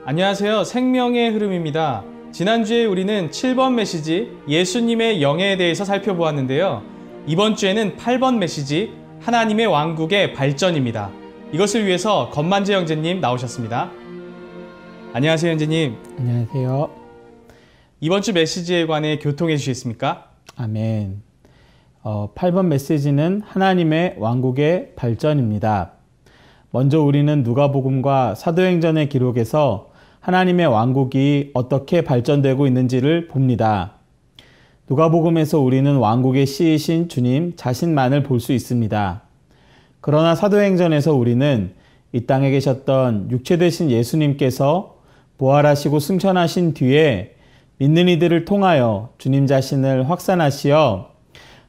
안녕하세요. 생명의 흐름입니다. 지난주에 우리는 7번 메시지 예수님의 영예에 대해서 살펴보았는데요. 이번 주에는 8번 메시지 하나님의 왕국의 발전입니다. 이것을 위해서 건만재 형제님 나오셨습니다. 안녕하세요, 형제님. 안녕하세요. 이번 주 메시지에 관해 교통해 주시겠습니까? 아멘. 8번 메시지는 하나님의 왕국의 발전입니다. 먼저 우리는 누가복음과 사도행전의 기록에서 하나님의 왕국이 어떻게 발전되고 있는지를 봅니다. 누가복음에서 우리는 왕국의 씨이신 주님 자신만을 볼 수 있습니다. 그러나 사도행전에서 우리는 이 땅에 계셨던 육체 되신 예수님께서 부활하시고 승천하신 뒤에 믿는 이들을 통하여 주님 자신을 확산하시어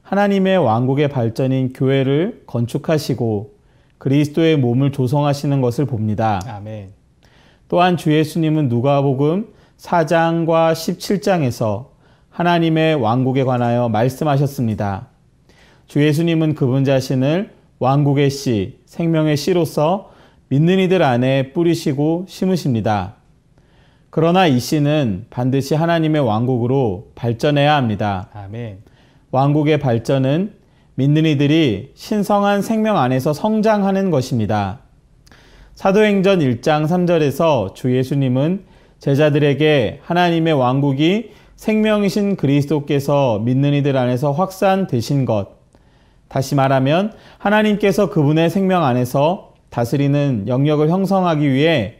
하나님의 왕국의 발전인 교회를 건축하시고 그리스도의 몸을 조성하시는 것을 봅니다. 아멘. 또한 주 예수님은 누가복음 4장과 17장에서 하나님의 왕국에 관하여 말씀하셨습니다. 주 예수님은 그분 자신을 왕국의 씨, 생명의 씨로서 믿는 이들 안에 뿌리시고 심으십니다. 그러나 이 씨는 반드시 하나님의 왕국으로 발전해야 합니다. 아멘. 왕국의 발전은 믿는 이들이 신성한 생명 안에서 성장하는 것입니다. 사도행전 1장 3절에서 주 예수님은 제자들에게 하나님의 왕국이 생명이신 그리스도께서 믿는 이들 안에서 확산되신 것, 다시 말하면 하나님께서 그분의 생명 안에서 다스리는 영역을 형성하기 위해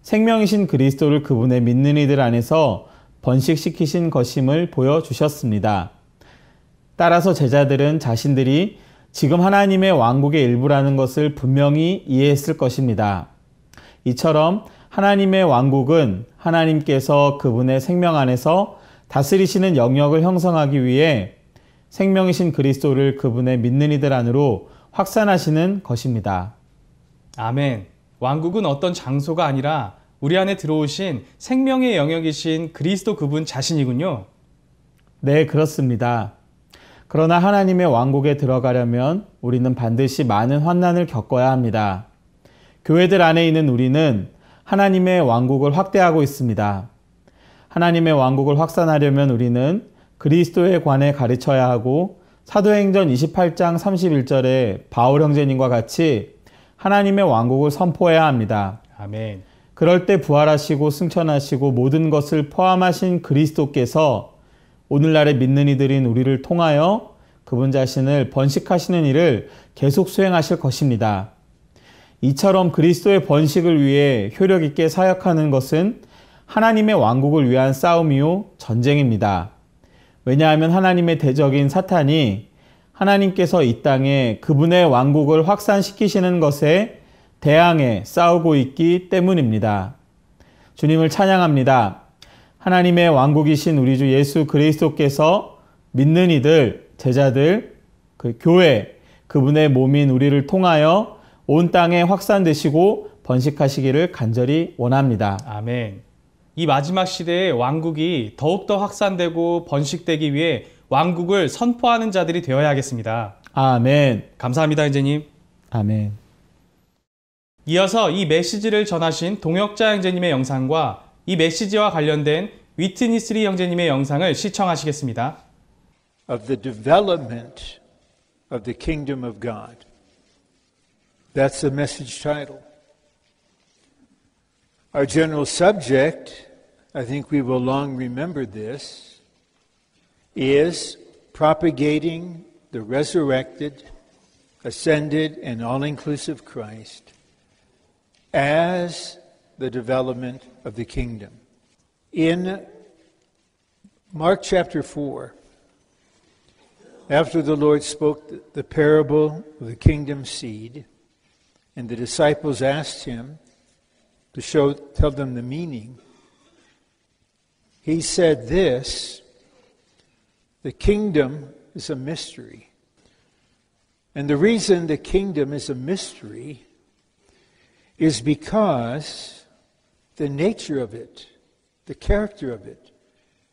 생명이신 그리스도를 그분의 믿는 이들 안에서 번식시키신 것임을 보여주셨습니다. 따라서 제자들은 자신들이 지금 하나님의 왕국의 일부라는 것을 분명히 이해했을 것입니다. 이처럼 하나님의 왕국은 하나님께서 그분의 생명 안에서 다스리시는 영역을 형성하기 위해 생명이신 그리스도를 그분의 믿는 이들 안으로 확산하시는 것입니다. 아멘. 왕국은 어떤 장소가 아니라 우리 안에 들어오신 생명의 영역이신 그리스도 그분 자신이군요. 네, 그렇습니다. 그러나 하나님의 왕국에 들어가려면 우리는 반드시 많은 환난을 겪어야 합니다. 교회들 안에 있는 우리는 하나님의 왕국을 확대하고 있습니다. 하나님의 왕국을 확산하려면 우리는 그리스도에 관해 가르쳐야 하고 사도행전 28장 31절에 바울 형제님과 같이 하나님의 왕국을 선포해야 합니다. 아멘. 그럴 때 부활하시고 승천하시고 모든 것을 포함하신 그리스도께서 오늘날의 믿는 이들인 우리를 통하여 그분 자신을 번식하시는 일을 계속 수행하실 것입니다. 이처럼 그리스도의 번식을 위해 효력 있게 사역하는 것은 하나님의 왕국을 위한 싸움이요 전쟁입니다. 왜냐하면 하나님의 대적인 사탄이 하나님께서 이 땅에 그분의 왕국을 확산시키시는 것에 대항해 싸우고 있기 때문입니다. 주님을 찬양합니다. 하나님의 왕국이신 우리 주 예수 그리스도께서 믿는 이들, 제자들, 그 교회, 그분의 몸인 우리를 통하여 온 땅에 확산되시고 번식하시기를 간절히 원합니다. 아멘. 이 마지막 시대에 왕국이 더욱더 확산되고 번식되기 위해 왕국을 선포하는 자들이 되어야 하겠습니다. 아멘. 감사합니다, 형제님. 아멘. 이어서 이 메시지를 전하신 동역자 형제님의 영상과 이 메시지와 관련된 위트니스리 형제님의 영상을 시청하시겠습니다. Of the development of the kingdom of God. That's the message title. Our general subject, I think we will long remember this, is propagating the resurrected, ascended, and all-inclusive Christ as the development of the kingdom. In Mark chapter 4, after the Lord spoke the parable of the kingdom seed, and the disciples asked him to tell them the meaning, he said this: the kingdom is a mystery. And the reason the kingdom is a mystery is because the nature of it, the character of it,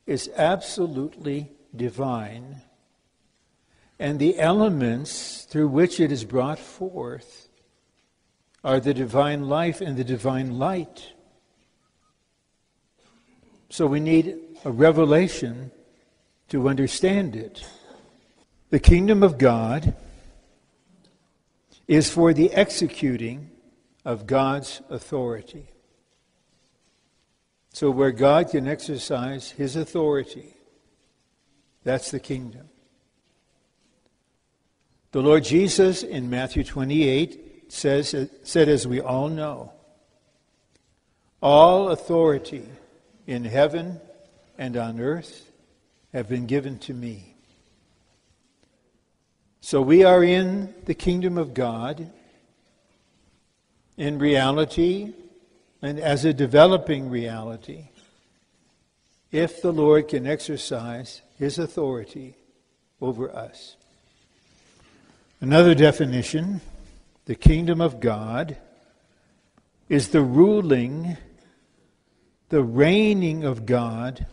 is absolutely divine. And the elements through which it is brought forth are the divine life and the divine light. So we need a revelation to understand it. The kingdom of God is for the executing of God's authority. So where God can exercise his authority, that's the kingdom. The Lord Jesus in Matthew 28 said, as we all know, all authority in heaven and on earth have been given to me. So we are in the kingdom of God in reality and as a developing reality, if the Lord can exercise his authority over us. Another definition, the kingdom of God is the ruling, the reigning of God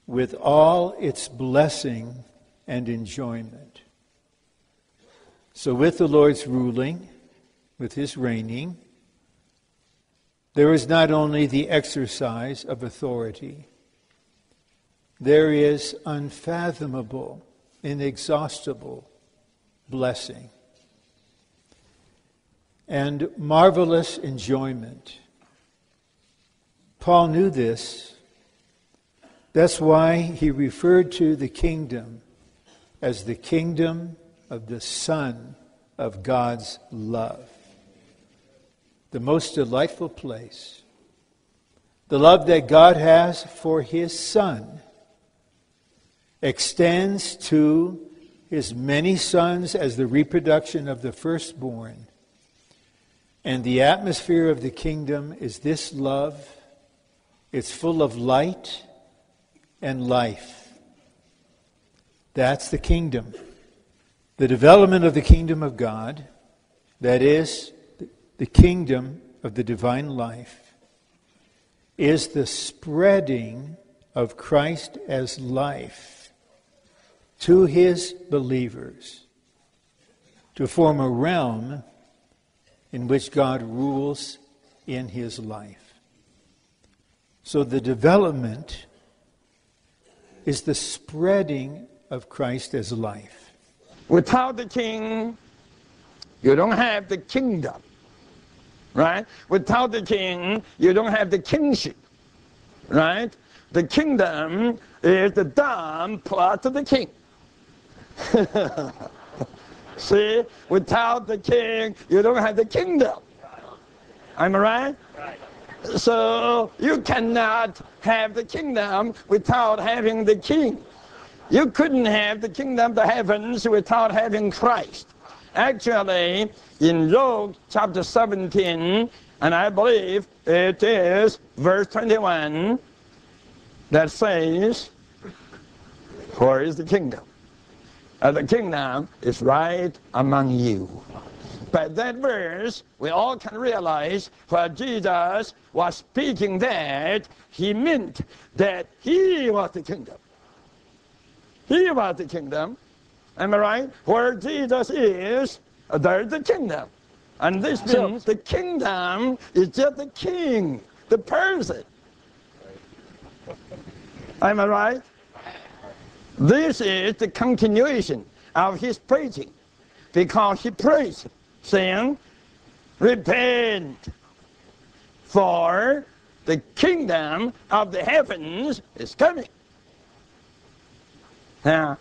with all its blessing and enjoyment. So with the Lord's ruling, with his reigning, there is not only the exercise of authority, there is unfathomable, inexhaustible blessing and marvelous enjoyment. Paul knew this. That's why he referred to the kingdom as the kingdom of the Son of God's love. The most delightful place. The love that God has for his Son extends to his many sons as the reproduction of the firstborn. And the atmosphere of the kingdom is this love. It's full of light and life. That's the kingdom. The development of the kingdom of God, that is, the kingdom of the divine life, is the spreading of Christ as life to his believers to form a realm in which God rules in his life. So the development is the spreading of Christ as life. Without the king, you don't have the kingdom. Right? Without the king, you don't have the kingship. Right? The kingdom is the dam plus the king. See? Without the king, you don't have the kingdom. Am I right? Right. So you cannot have the kingdom without having the king. You couldn't have the kingdom of the heavens without having Christ. Actually, in Luke chapter 17, and I believe it is verse 21, that says, where is the kingdom? The kingdom is right among you. By that verse, we all can realize when Jesus was speaking that, he meant that he was the kingdom. He was the kingdom. Am I right? Where Jesus is, there's the kingdom. And this means the kingdom is just the king, the person. Am I right? This is the continuation of his preaching. Because he preached, saying, repent, for the kingdom of the heavens is coming. Now,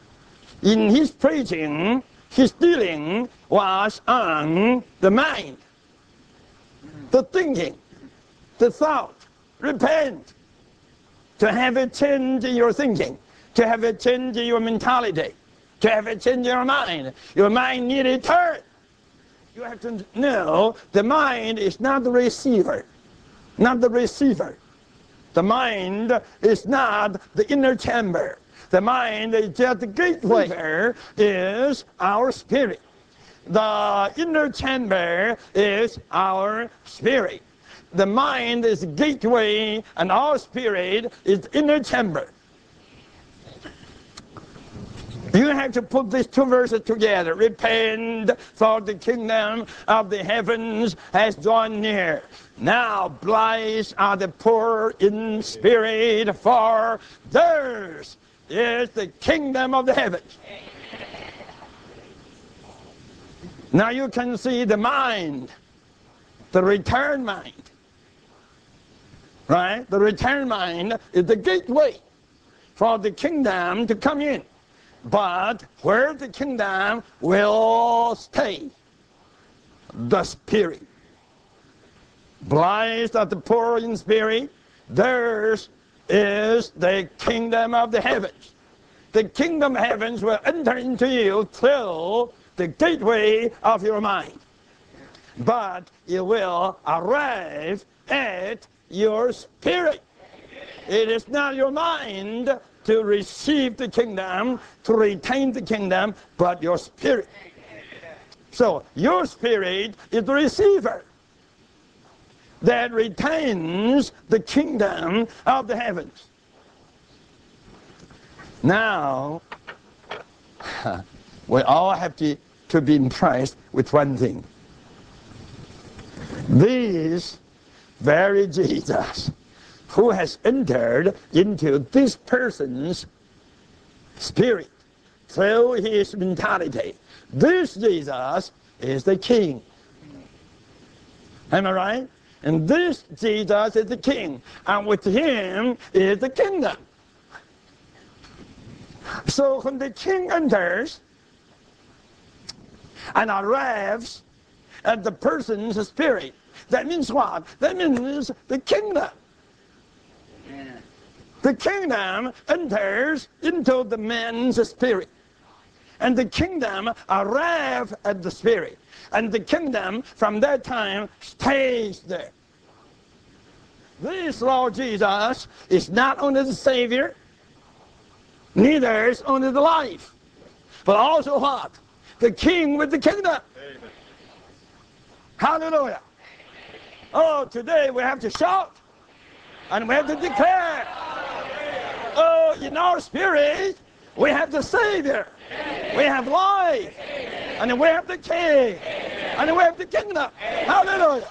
in his preaching, his dealing was on the mind, the thinking, the thought. Repent. To have a change in your thinking, to have a change in your mentality, to have a change in your mind. Your mind needed turn. You have to know the mind is not the receiver, not the receiver. The mind is not the inner chamber. The mind is just the gateway. There is our spirit. The inner chamber is our spirit. The mind is the gateway, and our spirit is the inner chamber. You have to put these two verses together. Repent, for the kingdom of the heavens has drawn near. Now blessed are the poor in spirit, for theirs is the kingdom of the heavens. Now you can see the mind, the return mind. Right? The return mind is the gateway for the kingdom to come in. But where the kingdom will stay, the spirit. Blessed are the poor in spirit, theirs is the kingdom of the heavens. The kingdom of heavens will enter into you through the gateway of your mind. But it will arrive at your spirit. It is not your mind to receive the kingdom, to retain the kingdom, but your spirit. So your spirit is the receiver that retains the kingdom of the heavens. Now, we all have to be impressed with one thing. This very Jesus who has entered into this person's spirit through his mentality. This Jesus is the king. Am I right? And this Jesus is the king. And with him is the kingdom. So when the king enters and arrives at the person's spirit, that means what? That means the kingdom. The kingdom enters into the man's spirit. And the kingdom arrives at the spirit. And the kingdom from that time stays there. This Lord Jesus is not only the Savior, neither is only the life, but also what? The king with the kingdom. Amen. Hallelujah. Oh, today we have to shout and we have to declare. Oh, in our spirit, we have the Savior, we have life, and we have the King, and we have the kingdom. Hallelujah.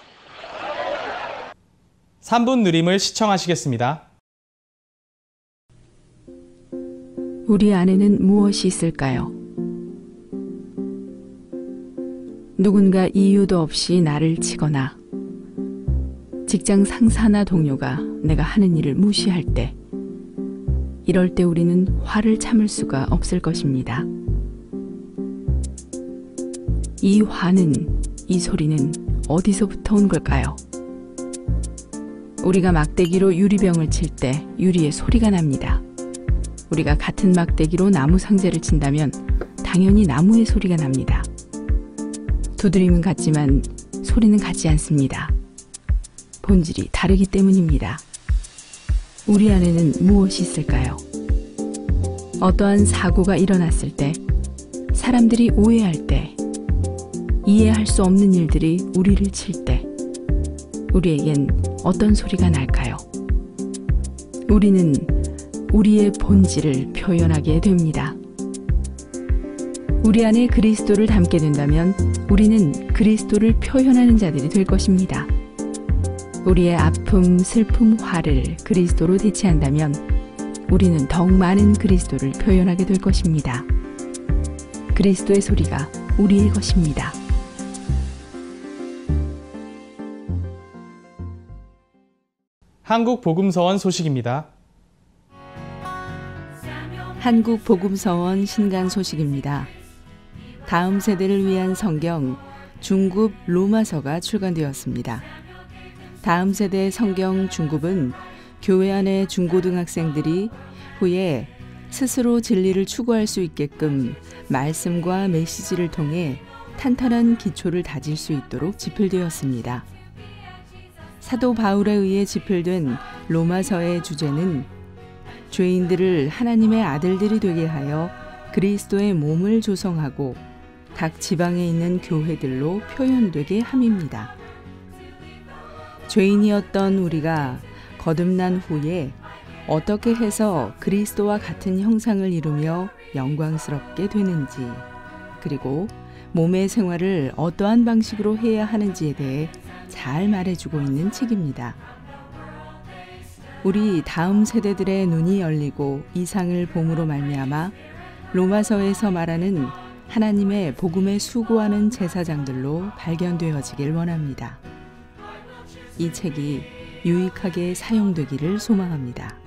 3분 누림을 시청하시겠습니다. 우리 안에는 무엇이 있을까요? 누군가 이유도 없이 나를 치거나 직장 상사나 동료가 내가 하는 일을 무시할 때, 이럴 때 우리는 화를 참을 수가 없을 것입니다. 이 화는, 이 소리는 어디서부터 온 걸까요? 우리가 막대기로 유리병을 칠 때 유리의 소리가 납니다. 우리가 같은 막대기로 나무 상자를 친다면 당연히 나무의 소리가 납니다. 두드림은 같지만 소리는 같지 않습니다. 본질이 다르기 때문입니다. 우리 안에는 무엇이 있을까요? 어떠한 사고가 일어났을 때, 사람들이 오해할 때, 이해할 수 없는 일들이 우리를 칠 때, 우리에겐 어떤 소리가 날까요? 우리는 우리의 본질을 표현하게 됩니다. 우리 안에 그리스도를 담게 된다면 우리는 그리스도를 표현하는 자들이 될 것입니다. 우리의 아픔, 슬픔, 화를 그리스도로 대체한다면 우리는 더욱 많은 그리스도를 표현하게 될 것입니다. 그리스도의 소리가 우리의 것입니다. 한국복음서원 소식입니다. 한국복음서원 신간 소식입니다. 다음 세대를 위한 성경 중급 로마서가 출간되었습니다. 다음 세대 성경 중급은 교회 안의 중고등학생들이 후에 스스로 진리를 추구할 수 있게끔 말씀과 메시지를 통해 탄탄한 기초를 다질 수 있도록 집필되었습니다. 사도 바울에 의해 집필된 로마서의 주제는 죄인들을 하나님의 아들들이 되게 하여 그리스도의 몸을 조성하고 각 지방에 있는 교회들로 표현되게 함입니다. 죄인이었던 우리가 거듭난 후에 어떻게 해서 그리스도와 같은 형상을 이루며 영광스럽게 되는지, 그리고 몸의 생활을 어떠한 방식으로 해야 하는지에 대해 잘 말해주고 있는 책입니다. 우리 다음 세대들의 눈이 열리고 이상을 봄으로 말미암아 로마서에서 말하는 하나님의 복음에 수고하는 제사장들로 발견되어지길 원합니다. 이 책이 유익하게 사용되기를 소망합니다.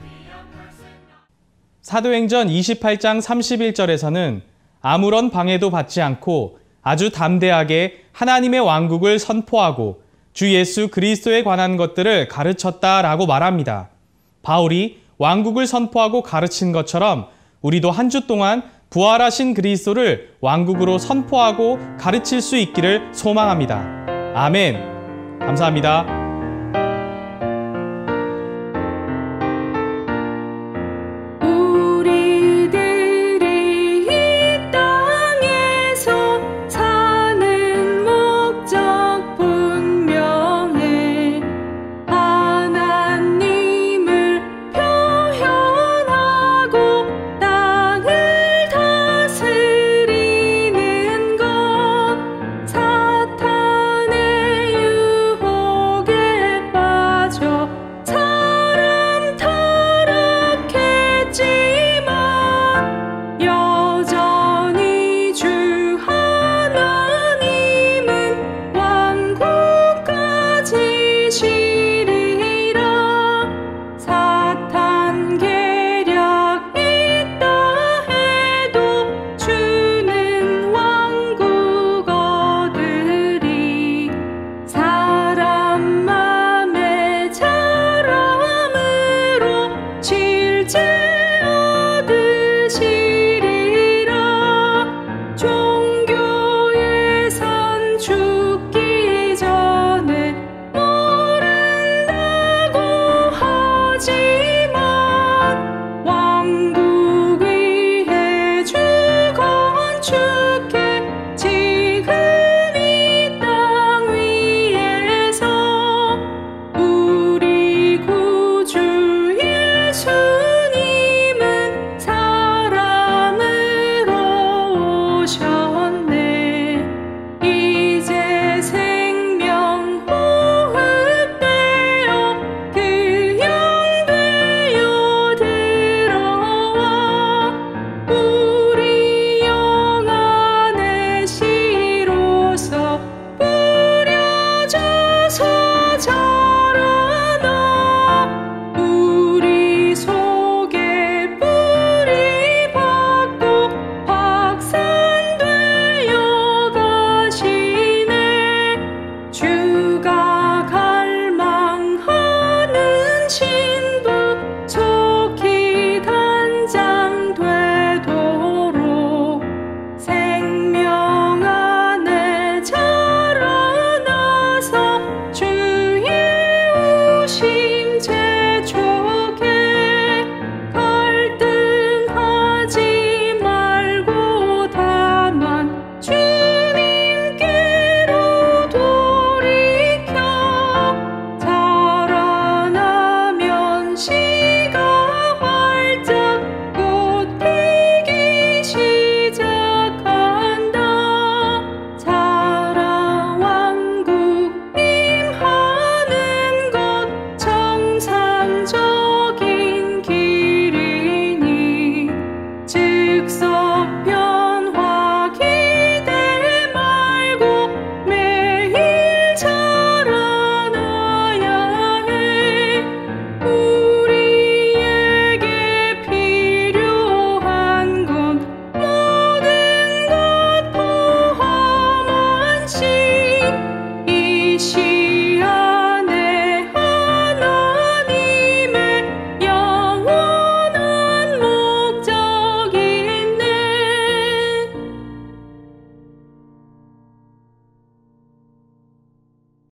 사도행전 28장 31절에서는 아무런 방해도 받지 않고 아주 담대하게 하나님의 왕국을 선포하고 주 예수 그리스도에 관한 것들을 가르쳤다라고 말합니다. 바울이 왕국을 선포하고 가르친 것처럼 우리도 한 주 동안 부활하신 그리스도를 왕국으로 선포하고 가르칠 수 있기를 소망합니다. 아멘. 감사합니다. 주